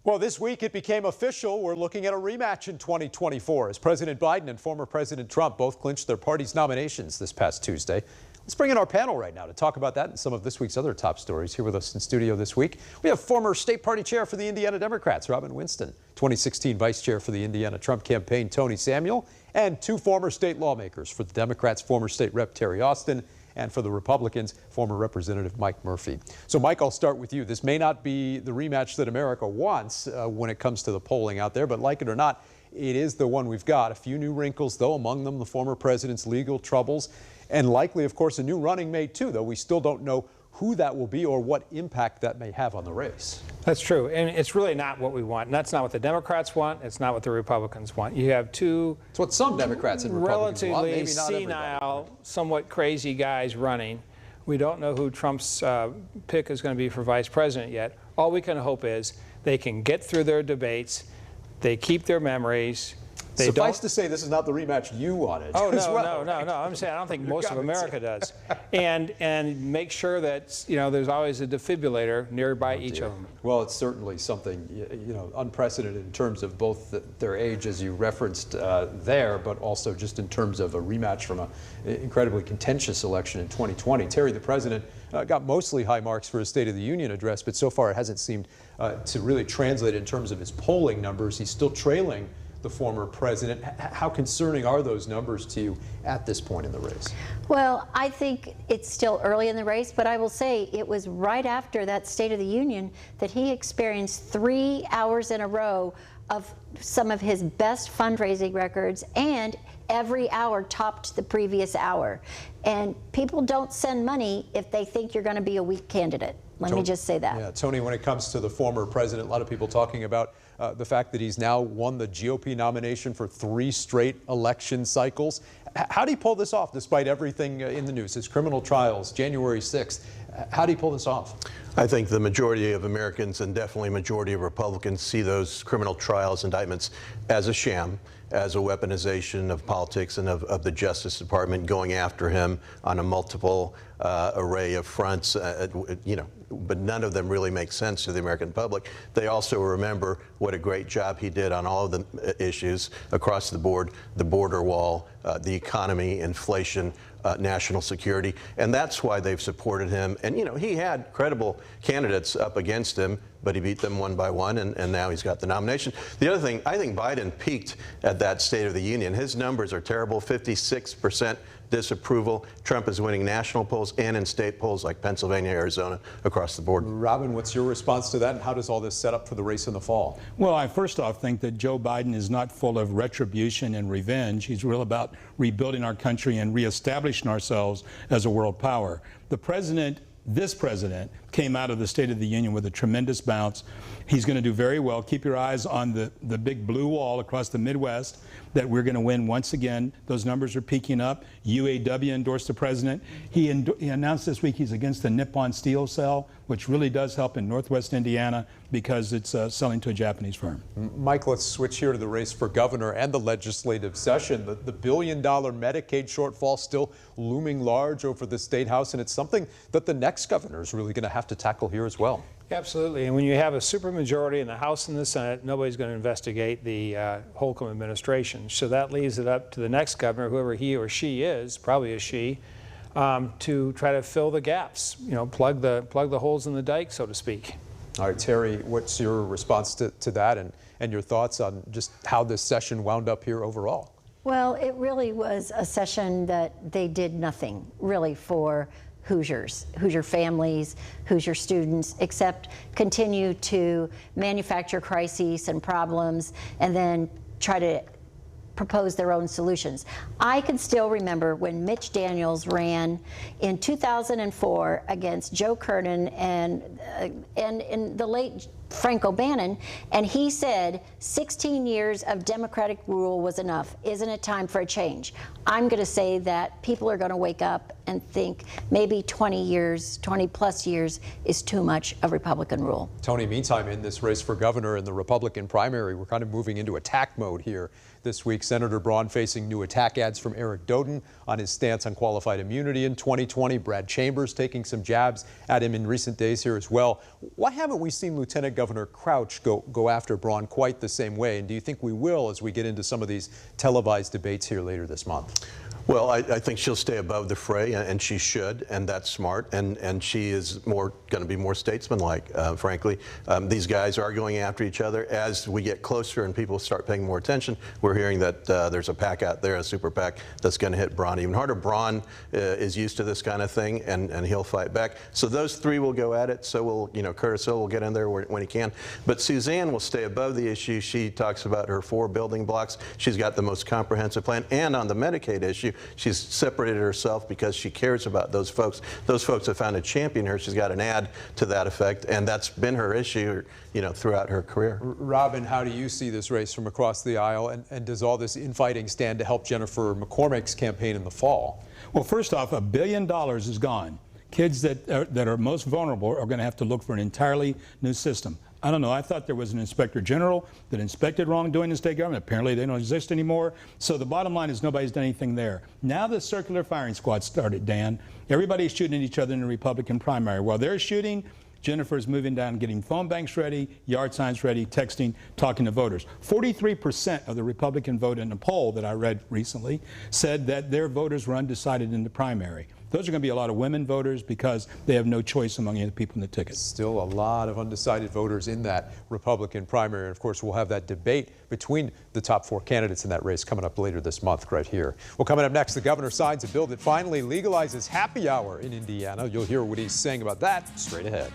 Well, this week it became official. We're looking at a rematch in 2024 as President Biden and former President Trump both clinched their party's nominations this past Tuesday. Let's bring in our panel right now to talk about that and some of this week's other top stories. Here with us in studio this week, we have former state party chair for the Indiana Democrats, Robin Winston, 2016 vice chair for the Indiana Trump campaign, Tony Samuel, and two former state lawmakers. For the Democrats, former state rep Terry Austin, and for the Republicans, former Representative Mike Murphy. So, Mike, I'll start with you. This may not be the rematch that America wants when it comes to the polling out there, but like it or not, it is the one we've got. A few new wrinkles, though, among them the former president's legal troubles, and likely, of course, a new running mate, too, though we still don't know who that will be or what impact that may have on the race. That's true, and it's really not what we want. And that's not what the Democrats want. It's not what the Republicans want. You have two It's what some Democrats and Republicans want, relatively maybe not senile, everybody. somewhat crazy guys running. We don't know who Trump's pick is going to be for vice president yet. All we can hope is they can get through their debates, they keep their memories. Suffice to say, this is not the rematch you wanted. Oh, no, well, no. I'm saying I don't think most of America does. And make sure that, there's always a defibrillator nearby each of them. Well, it's certainly something, unprecedented in terms of both their age, as you referenced there, but also just in terms of a rematch from an incredibly contentious election in 2020. Terry, the president, got mostly high marks for his State of the Union address, but so far it hasn't seemed to really translate in terms of his polling numbers. He's still trailing the former president. How concerning are those numbers to you at this point in the race? Well, I think it's still early in the race, but I will say it was right after that State of the Union that he experienced 3 hours in a row of some of his best fundraising records, and every hour topped the previous hour. And people don't send money if they think you're going to be a weak candidate. Let me just say that. Yeah, Tony, when it comes to the former president, a lot of people talking about the fact that he's now won the GOP nomination for 3 straight election cycles. How do you pull this off despite everything in the news? His criminal trials, January 6th. How do you pull this off? I think the majority of Americans, and definitely majority of Republicans, see those criminal trials, indictments as a sham, as a weaponization of politics and of the Justice Department going after him on a multiple array of fronts, but none of them really make sense to the American public. They also remember what a great job he did on all of the issues across the board, the border wall, the economy, inflation, national security, and that's why they've supported him. And he had credible candidates up against him, but he beat them one by one, and now he's got the nomination. The other thing, I think Biden peaked at that State of the Union. His numbers are terrible, 56% disapproval. Trump is winning national polls and in state polls like Pennsylvania, Arizona, across the board. Robin, what's your response to that, and how does all this set up for the race in the fall? Well, I first off think that Joe Biden is not full of retribution and revenge. He's real about rebuilding our country and reestablishing ourselves as a world power. This president came out of the State of the Union with a tremendous bounce. He's going to do very well. Keep your eyes on the big blue wall across the Midwest that we're going to win once again. Those numbers are peaking up. UAW endorsed the president. He announced this week he's against the Nippon Steel sale, which really does help in Northwest Indiana because it's selling to a Japanese firm. Mike, let's switch here to the race for governor and the legislative session. The $1 billion Medicaid shortfall still looming large over the State House, and it's something that the next governor is really going to have to tackle here as well. Absolutely, and when you have a supermajority in the House and the Senate, nobody's going to investigate the Holcomb administration. So that leaves it up to the next governor, whoever he or she is, probably a she, to try to fill the gaps, plug the holes in the dike, so to speak. All right, Terry, what's your response to that and your thoughts on just how this session wound up here overall? Well, it really was a session that they did nothing really for Hoosiers, Hoosier families, Hoosier students, except continue to manufacture crises and problems and then try to propose their own solutions. I can still remember when Mitch Daniels ran in 2004 against Joe Kernan and in the late Frank O'Bannon, and he said 16 years of Democratic rule was enough. Isn't it time for a change? I'm going to say that people are going to wake up and think maybe 20 plus years is too much of Republican rule. Tony, meantime, in this race for governor in the Republican primary, we're kind of moving into attack mode here this week. Senator Braun facing new attack ads from Eric Doden on his stance on qualified immunity in 2020. Brad Chambers taking some jabs at him in recent days here as well. Why haven't we seen Lieutenant Governor Crouch go after Braun quite the same way? And do you think we will as we get into some of these televised debates here later this month? Well, I think she'll stay above the fray, and she should, and that's smart, and she is going to be more statesmanlike, frankly. These guys are going after each other. As we get closer and people start paying more attention, we're hearing that there's a PAC out there, a super PAC, that's going to hit Braun even harder. Braun is used to this kind of thing, and he'll fight back. So those three will go at it. So will, Curtis Hill will get in there when he can. But Suzanne will stay above the issue. She talks about her 4 building blocks. She's got the most comprehensive plan. And on the Medicaid issue, she's separated herself because she cares about those folks. Those folks have found to champion her. She's got an ad to that effect, and that's been her issue, throughout her career. Robin, how do you see this race from across the aisle, and does all this infighting stand to help Jennifer McCormick's campaign in the fall? Well, first off, $1 billion is gone. Kids that are most vulnerable are going to have to look for an entirely new system. I don't know. I thought there was an inspector general that inspected wrongdoing in the state government. Apparently, they don't exist anymore. So the bottom line is nobody's done anything there. Now the circular firing squad started, Dan. Everybody's shooting at each other in the Republican primary. While they're shooting, Jennifer's moving down, getting phone banks ready, yard signs ready, texting, talking to voters. 43% of the Republican vote in a poll that I read recently said that their voters were undecided in the primary. Those are going to be a lot of women voters because they have no choice among any of the people in the ticket. Still a lot of undecided voters in that Republican primary. And of course, we'll have that debate between the top 4 candidates in that race coming up later this month right here. Well, coming up next, the governor signs a bill that finally legalizes happy hour in Indiana. You'll hear what he's saying about that straight ahead.